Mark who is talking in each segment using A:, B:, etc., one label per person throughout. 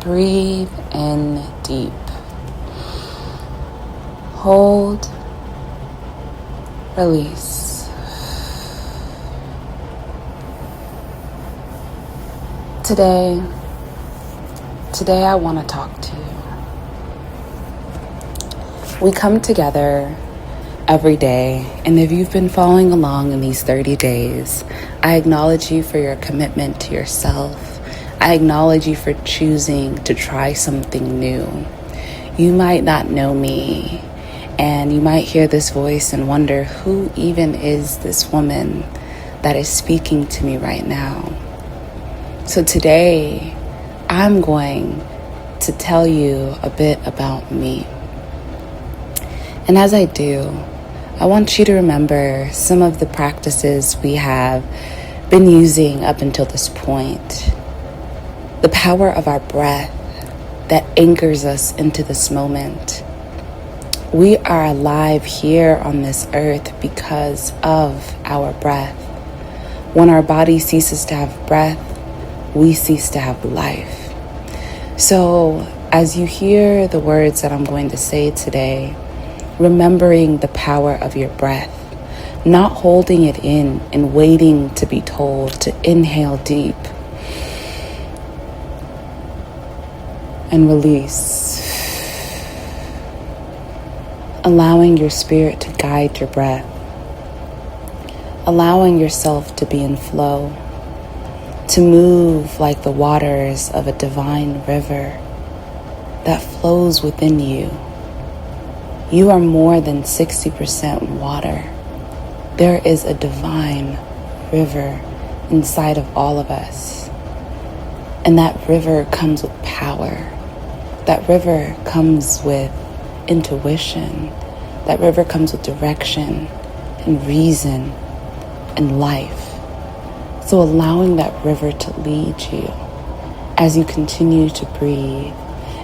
A: Breathe in deep. Hold. Release. Today I want to talk to you. We come together every day, and if you've been following along in these 30 days, I acknowledge you for your commitment to yourself. I acknowledge you for choosing to try something new. You might not know me, and you might hear this voice and wonder, who even is this woman that is speaking to me right now? So today, I'm going to tell you a bit about me. And as I do, I want you to remember some of the practices we have been using up until this point. The power of our breath that anchors us into this moment. We are alive here on this earth because of our breath. When our body ceases to have breath, we cease to have life. So as you hear the words that I'm going to say today, remembering the power of your breath, not holding it in and waiting to be told to inhale deep and release. Allowing your spirit to guide your breath. Allowing yourself to be in flow. To move like the waters of a divine river that flows within you. You are more than 60% water. There is a divine river inside of all of us. And that river comes with power. That river comes with intuition. That river comes with direction and reason and life. So allowing that river to lead you as you continue to breathe.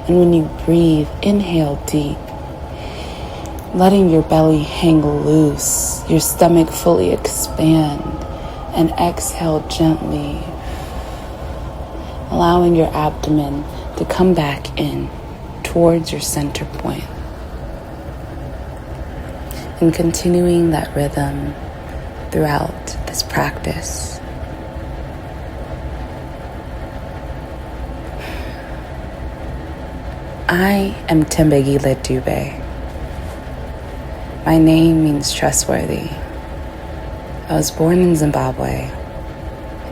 A: And when you breathe, inhale deep, letting your belly hang loose, your stomach fully expand, and exhale gently, allowing your abdomen to come back in towards your center point. And continuing that rhythm throughout this practice. I am Tembegile Dube. My name means trustworthy. I was born in Zimbabwe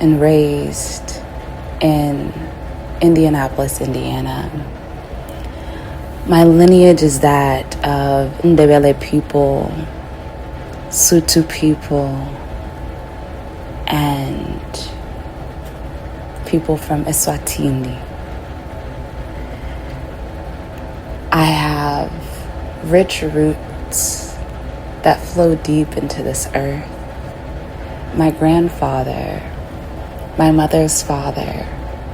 A: and raised in Indianapolis, Indiana. My lineage is that of Ndebele people, Sutu people, and people from Eswatini. I have rich roots that flow deep into this earth. My grandfather, my mother's father,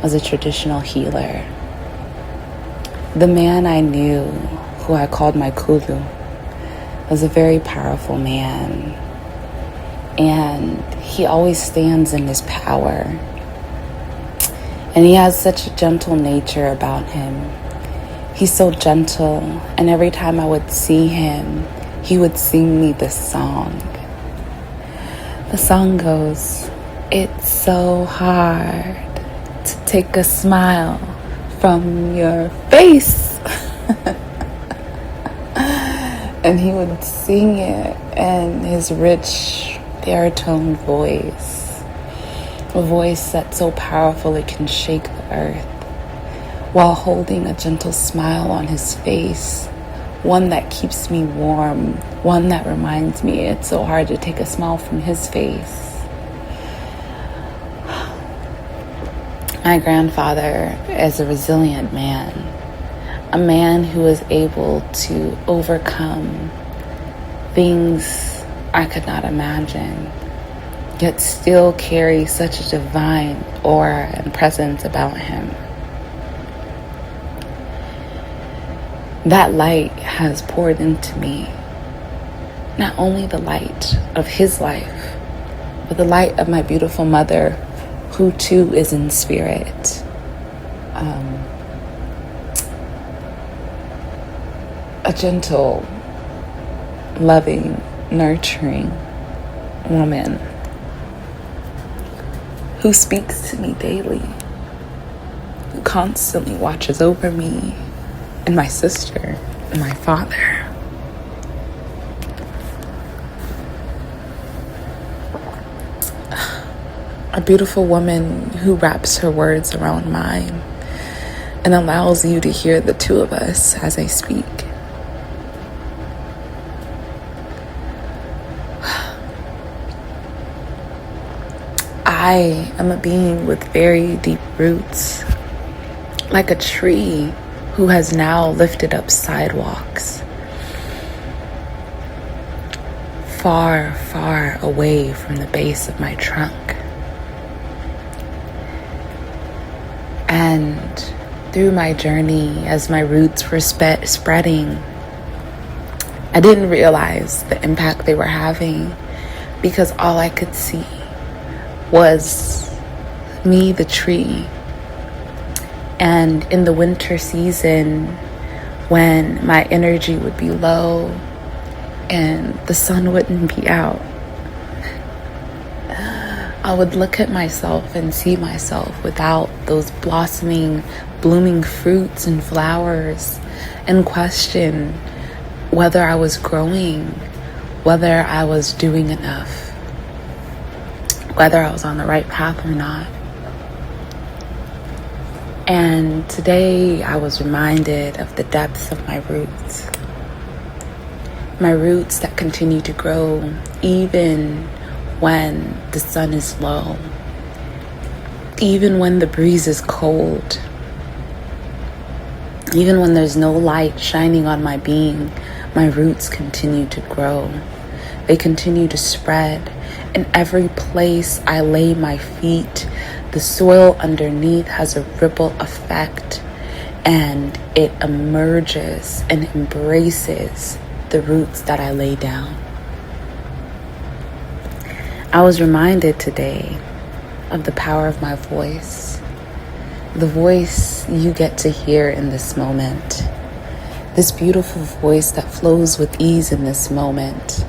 A: was a traditional healer. The man I knew, who I called my Kulu, was a very powerful man. And he always stands in his power. And he has such a gentle nature about him. He's so gentle, and every time I would see him, he would sing me this song. The song goes, "It's so hard to take a smile from your face." And he would sing it in his rich baritone voice, a voice that's so powerful it can shake the earth, while holding a gentle smile on his face, one that keeps me warm, one that reminds me it's so hard to take a smile from his face. My grandfather is a resilient man, a man who is able to overcome things I could not imagine, yet still carry such a divine aura and presence about him. That light has poured into me, not only the light of his life, but the light of my beautiful mother, who too is in spirit. a gentle, loving, nurturing woman who speaks to me daily, who constantly watches over me and my sister and my father. A beautiful woman who wraps her words around mine and allows you to hear the two of us as I speak. I am a being with very deep roots, like a tree who has now lifted up sidewalks, far, far away from the base of my trunk. And through my journey, as my roots were spreading, I didn't realize the impact they were having because all I could see was me, the tree. And in the winter season, when my energy would be low and the sun wouldn't be out, I would look at myself and see myself without those blossoming, blooming fruits and flowers and question whether I was growing, whether I was doing enough, whether I was on the right path or not. And today I was reminded of the depth of my roots that continue to grow even when the sun is low, even when the breeze is cold, even when there's no light shining on my being, my roots continue to grow. They continue to spread. In every place I lay my feet, the soil underneath has a ripple effect, and it emerges and embraces the roots that I lay down. I was reminded today of the power of my voice, the voice you get to hear in this moment, this beautiful voice that flows with ease in this moment.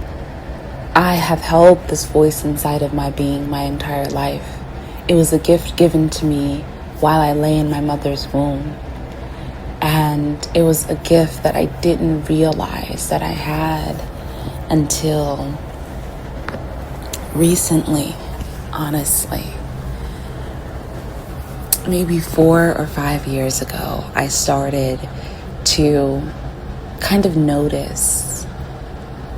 A: I have held this voice inside of my being my entire life. It was a gift given to me while I lay in my mother's womb. And it was a gift that I didn't realize that I had until recently, honestly. Maybe 4 or 5 years ago, I started to kind of notice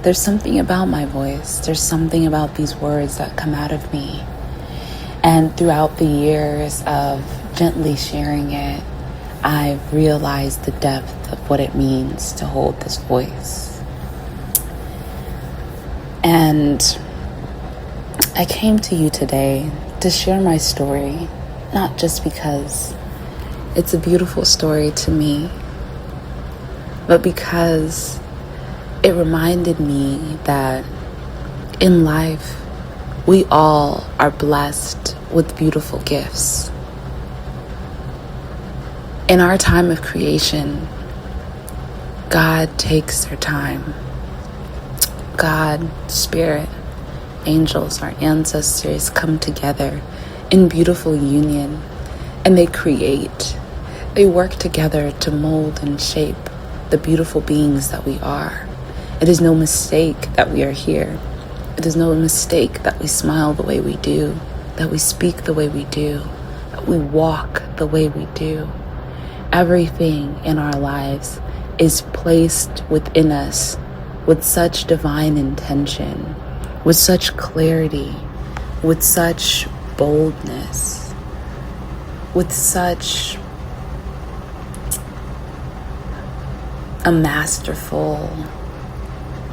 A: there's something about my voice. There's something about these words that come out of me. And throughout the years of gently sharing it, I've realized the depth of what it means to hold this voice. And I came to you today to share my story, not just because it's a beautiful story to me, but because it reminded me that in life, we all are blessed with beautiful gifts. In our time of creation, God takes their time. God, Spirit, angels, our ancestors come together in beautiful union, and they create. They work together to mold and shape the beautiful beings that we are. It is no mistake that we are here. It is no mistake that we smile the way we do, that we speak the way we do, that we walk the way we do. Everything in our lives is placed within us with such divine intention, with such clarity, with such boldness, with such a masterful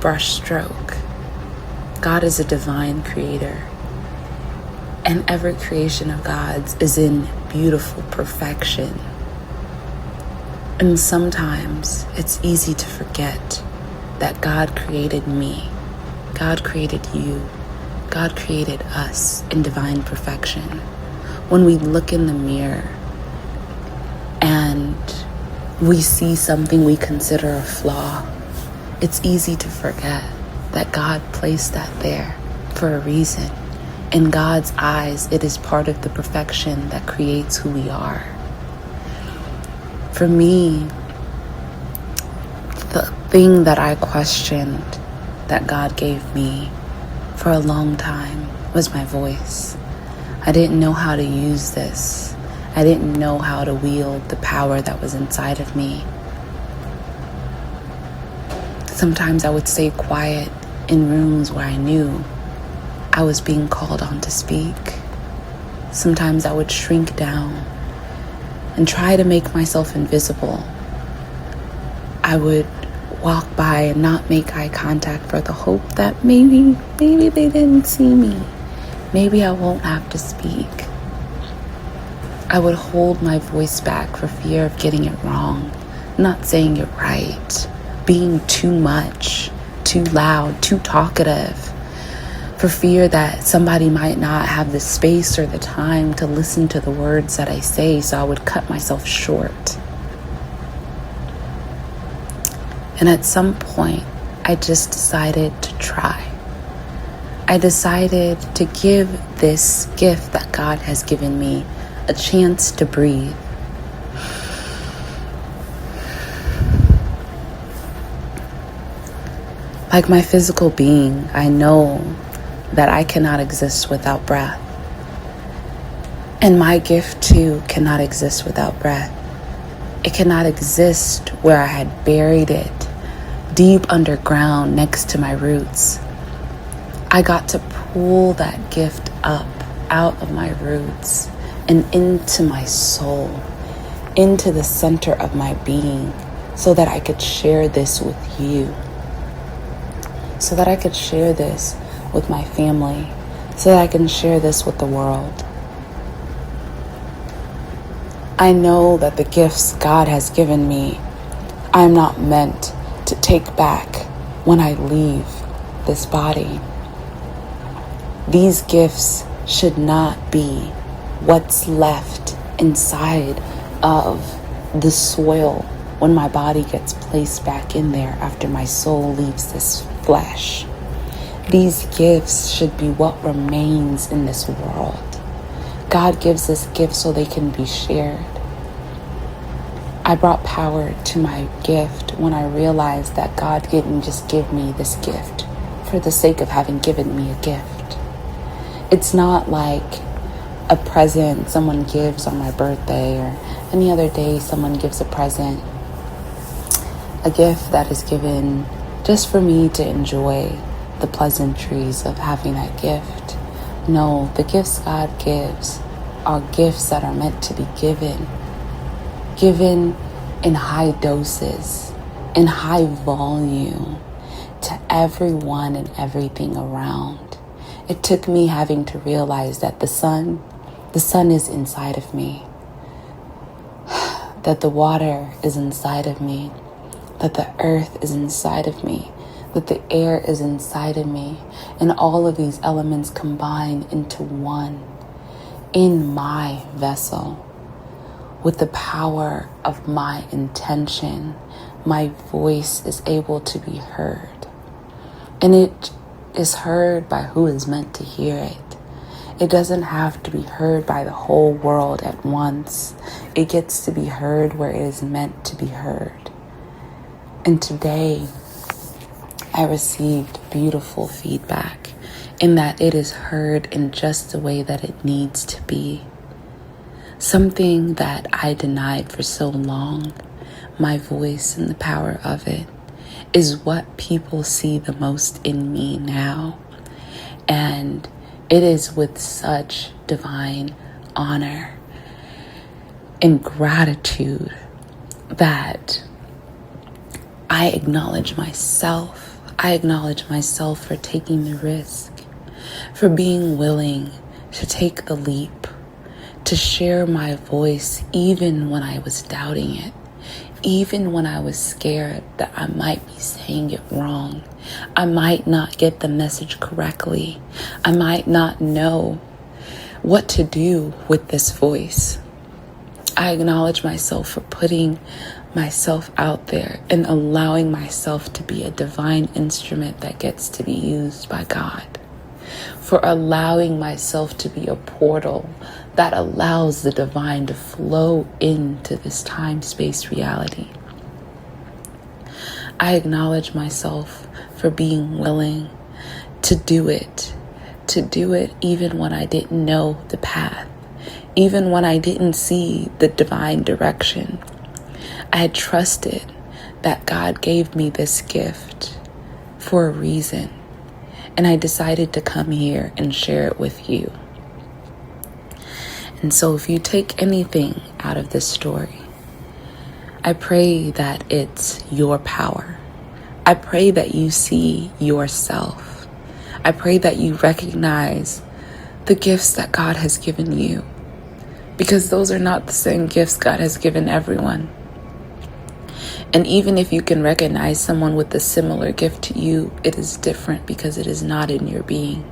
A: brushstroke. God is a divine creator, and every creation of God's is in beautiful perfection. And sometimes it's easy to forget that God created me, God created you, God created us in divine perfection. When we look in the mirror and we see something we consider a flaw, it's easy to forget that God placed that there for a reason. In God's eyes, it is part of the perfection that creates who we are. For me, the thing that I questioned that God gave me for a long time was my voice. I didn't know how to use this. I didn't know how to wield the power that was inside of me. Sometimes I would stay quiet in rooms where I knew I was being called on to speak. Sometimes I would shrink down and try to make myself invisible. I would walk by and not make eye contact for the hope that maybe they didn't see me. Maybe I won't have to speak. I would hold my voice back for fear of getting it wrong, not saying it right, being too much, too loud, too talkative, for fear that somebody might not have the space or the time to listen to the words that I say, so I would cut myself short. And at some point, I just decided to try. I decided to give this gift that God has given me a chance to breathe. Like my physical being, I know that I cannot exist without breath. And my gift too cannot exist without breath. It cannot exist where I had buried it deep underground next to my roots. I got to pull that gift up out of my roots and into my soul, into the center of my being, so that I could share this with you, so that I could share this with my family, so that I can share this with the world. I know that the gifts God has given me, I am not meant to take back when I leave this body. These gifts should not be what's left inside of the soil when my body gets placed back in there after my soul leaves this flesh. These gifts should be what remains in this world. God gives us gifts so they can be shared. I brought power to my gift when I realized that God didn't just give me this gift for the sake of having given me a gift. It's not like a present someone gives on my birthday or any other day someone gives a present. A gift that is given just for me to enjoy the pleasantries of having that gift. No, the gifts God gives are gifts that are meant to be given in high doses, in high volume, to everyone and everything around. It took me having to realize that the sun is inside of me, that the water is inside of me, that the earth is inside of me, that the air is inside of me, and all of these elements combine into one in my vessel. With the power of my intention, my voice is able to be heard. And it is heard by who is meant to hear it. It doesn't have to be heard by the whole world at once. It gets to be heard where it is meant to be heard. And today, I received beautiful feedback in that it is heard in just the way that it needs to be. Something that I denied for so long, my voice and the power of it, is what people see the most in me now. And it is with such divine honor and gratitude that I acknowledge myself. I acknowledge myself for taking the risk, for being willing to take the leap, to share my voice even when I was doubting it, even when I was scared that I might be saying it wrong. I might not get the message correctly. I might not know what to do with this voice. I acknowledge myself for putting myself out there and allowing myself to be a divine instrument that gets to be used by God. For allowing myself to be a portal that allows the divine to flow into this time-space reality. I acknowledge myself for being willing to do it even when I didn't know the path, even when I didn't see the divine direction. I had trusted that God gave me this gift for a reason, and I decided to come here and share it with you. And so if you take anything out of this story, I pray that it's your power. I pray that you see yourself. I pray that you recognize the gifts that God has given you, because those are not the same gifts God has given everyone. And even if you can recognize someone with a similar gift to you, it is different because it is not in your being.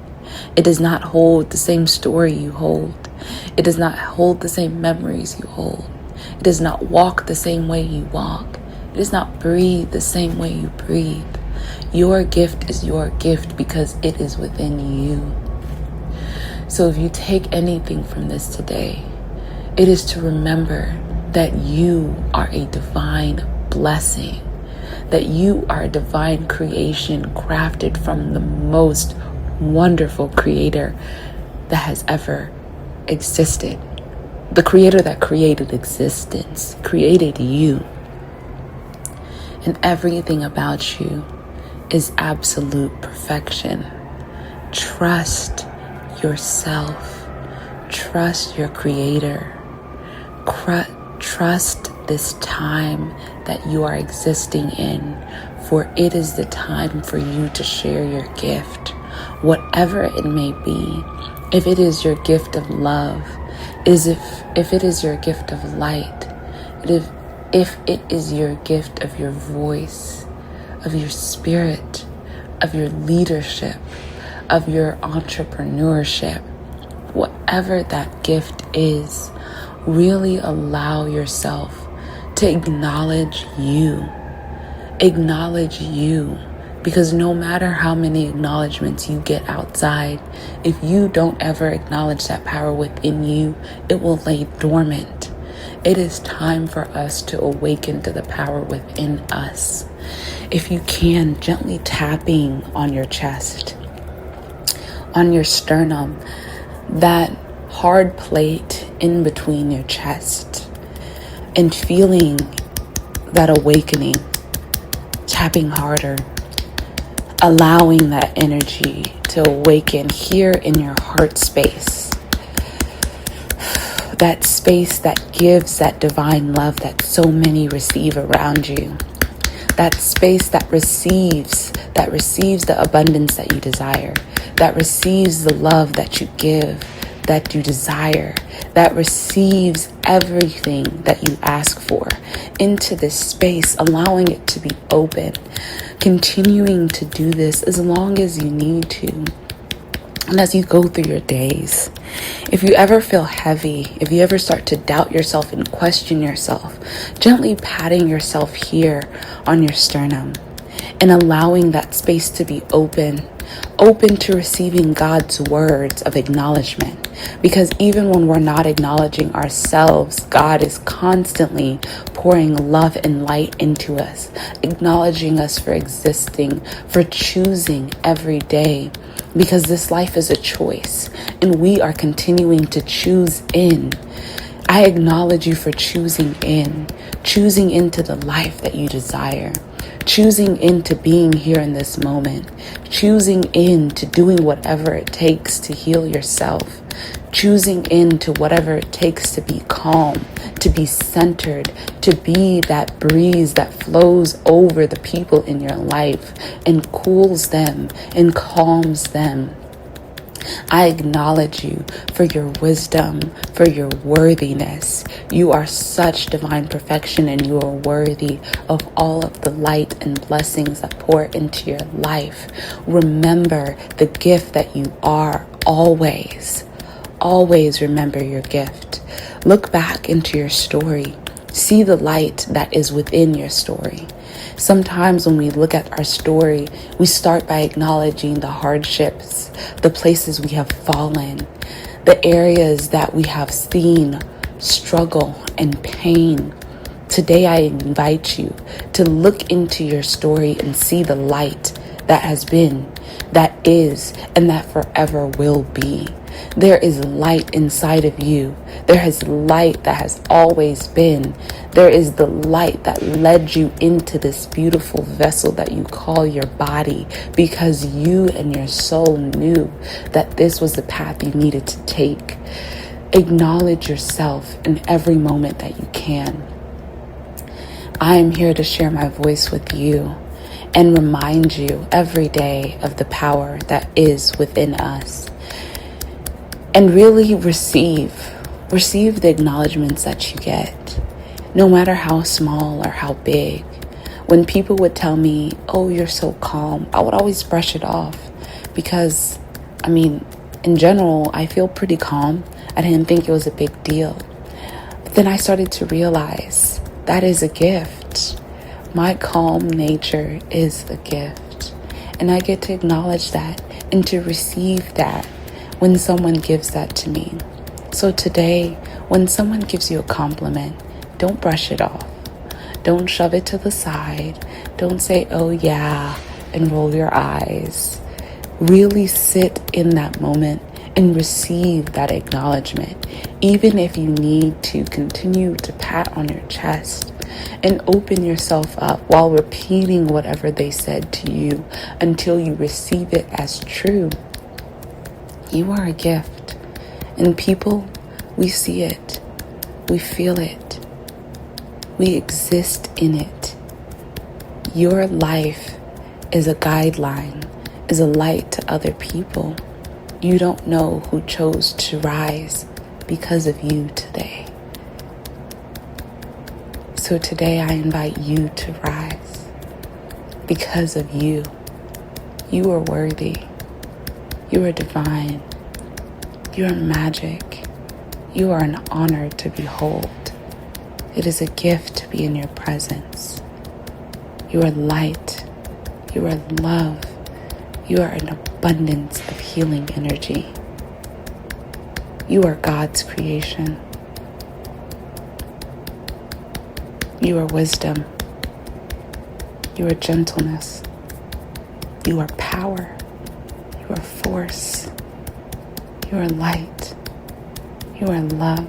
A: It does not hold the same story you hold. It does not hold the same memories you hold. It does not walk the same way you walk. It does not breathe the same way you breathe. Your gift is your gift because it is within you. So if you take anything from this today, it is to remember that you are a divine blessing, that you are a divine creation crafted from the most wonderful creator that has ever existed. The creator that created existence created you, and everything about you is absolute perfection. Trust yourself. Trust your creator. Trust this time that you are existing in, for it is the time for you to share your gift, whatever it may be. If it is your gift of love, if it is your gift of light, if it is your gift of your voice, of your spirit, of your leadership, of your entrepreneurship, whatever that gift is, really allow yourself to acknowledge you. Acknowledge you. Because no matter how many acknowledgments you get outside, if you don't ever acknowledge that power within you, it will lay dormant. It is time for us to awaken to the power within us. If you can, gently tapping on your chest, on your sternum, that hard plate in between your chest, and feeling that awakening, tapping harder, allowing that energy to awaken here in your heart space. That space that gives that divine love that so many receive around you. That space that receives the abundance that you desire. That receives the love that you give, that you desire. That receives everything that you ask for into this space, allowing it to be open. Continuing to do this as long as you need to. And as you go through your days, if you ever feel heavy, if you ever start to doubt yourself and question yourself, gently patting yourself here on your sternum and allowing that space to be open to receiving God's words of acknowledgement. Because even when we're not acknowledging ourselves, God is constantly pouring love and light into us, acknowledging us for existing, for choosing every day. Because this life is a choice, and we are continuing to choose in. I acknowledge you for choosing into the life that you desire, choosing into being here in this moment, choosing into doing whatever it takes to heal yourself, choosing into whatever it takes to be calm, to be centered, to be that breeze that flows over the people in your life and cools them and calms them. I acknowledge you for your wisdom, for your worthiness. You are such divine perfection, and you are worthy of all of the light and blessings that pour into your life. Remember the gift that you are always. Always remember your gift. Look back into your story. See the light that is within your story. Sometimes when we look at our story, we start by acknowledging the hardships, the places we have fallen, the areas that we have seen struggle and pain. Today, I invite you to look into your story and see the light that has been, that is, and that forever will be. There is light inside of you. There is light that has always been. There is the light that led you into this beautiful vessel that you call your body, because you and your soul knew that this was the path you needed to take. Acknowledge yourself in every moment that you can. I am here to share my voice with you and remind you every day of the power that is within us. And really receive the acknowledgments that you get, no matter how small or how big. When people would tell me, "Oh, you're so calm," I would always brush it off because, in general, I feel pretty calm. I didn't think it was a big deal. But then I started to realize that is a gift. My calm nature is a gift. And I get to acknowledge that and to receive that when someone gives that to me. So today, when someone gives you a compliment, don't brush it off. Don't shove it to the side. Don't say, "Oh yeah," and roll your eyes. Really sit in that moment and receive that acknowledgement, even if you need to continue to pat on your chest and open yourself up while repeating whatever they said to you until you receive it as true. You are a gift, and people, we see it, we feel it, we exist in it. Your life is a guideline, is a light to other people. You don't know who chose to rise because of you today. So today I invite you to rise because of you. You are worthy. You are divine. You are magic. You are an honor to behold. It is a gift to be in your presence. You are light. You are love. You are an abundance of healing energy. You are God's creation. You are wisdom. You are gentleness. You are power. You are force. You are light. You are love.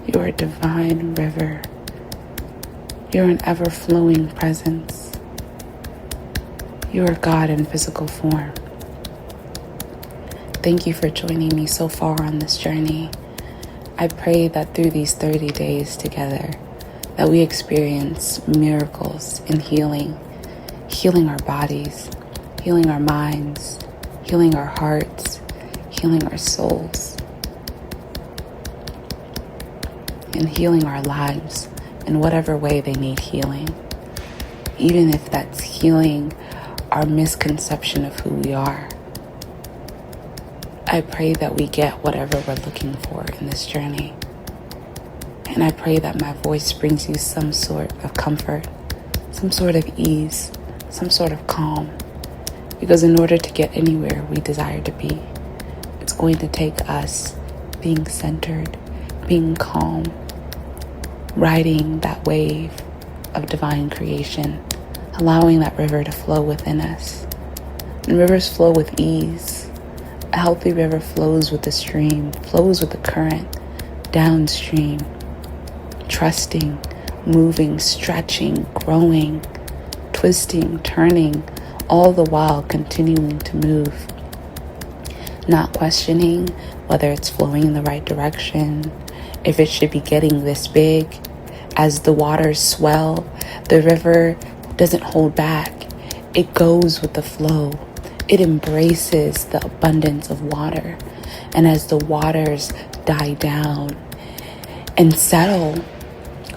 A: You are a divine river. You are an ever-flowing presence. You are God in physical form. Thank you for joining me so far on this journey. I pray that through these 30 days together, that we experience miracles in healing our bodies, healing our minds, healing our hearts, healing our souls, and healing our lives in whatever way they need healing. Even if that's healing our misconception of who we are. I pray that we get whatever we're looking for in this journey. And I pray that my voice brings you some sort of comfort, some sort of ease, some sort of calm. Because in order to get anywhere we desire to be, it's going to take us being centered, being calm, riding that wave of divine creation, allowing that river to flow within us. And rivers flow with ease. A healthy river flows with the stream, flows with the current, downstream, trusting, moving, stretching, growing, twisting, turning, all the while continuing to move. Not questioning whether it's flowing in the right direction, if it should be getting this big. As the waters swell, the river doesn't hold back. It goes with the flow. It embraces the abundance of water. And as the waters die down and settle,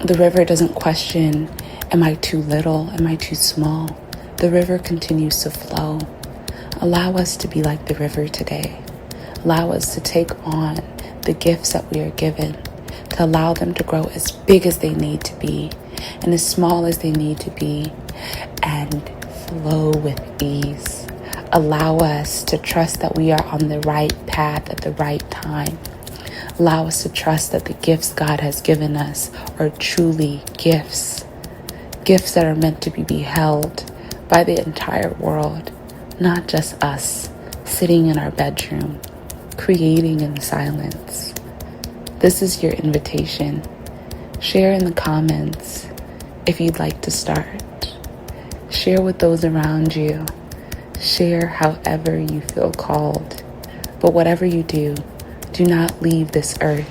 A: the river doesn't question, am I too little? Am I too small? The river continues to flow. Allow us to be like the river today. Allow us to take on the gifts that we are given. to allow them to grow as big as they need to be and as small as they need to be, and flow with ease. Allow us to trust that we are on the right path at the right time. Allow us to trust that the gifts God has given us are truly gifts. Gifts that are meant to be beheld by the entire world, not just us sitting in our bedroom, creating in silence. This is your invitation. Share in the comments if you'd like to start. Share with those around you. Share however you feel called. But whatever you do, do not leave this earth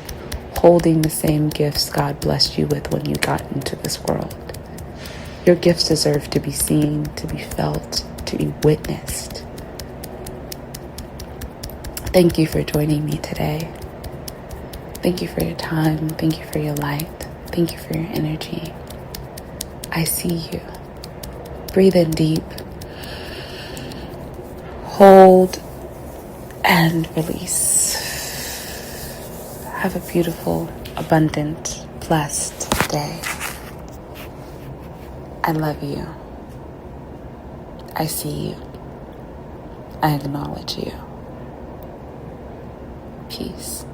A: holding the same gifts God blessed you with when you got into this world. Your gifts deserve to be seen, to be felt, to be witnessed. Thank you for joining me today. Thank you for your time. Thank you for your light. Thank you for your energy. I see you. Breathe in deep. Hold and release. Have a beautiful, abundant, blessed day. I love you. I see you. I acknowledge you. Peace.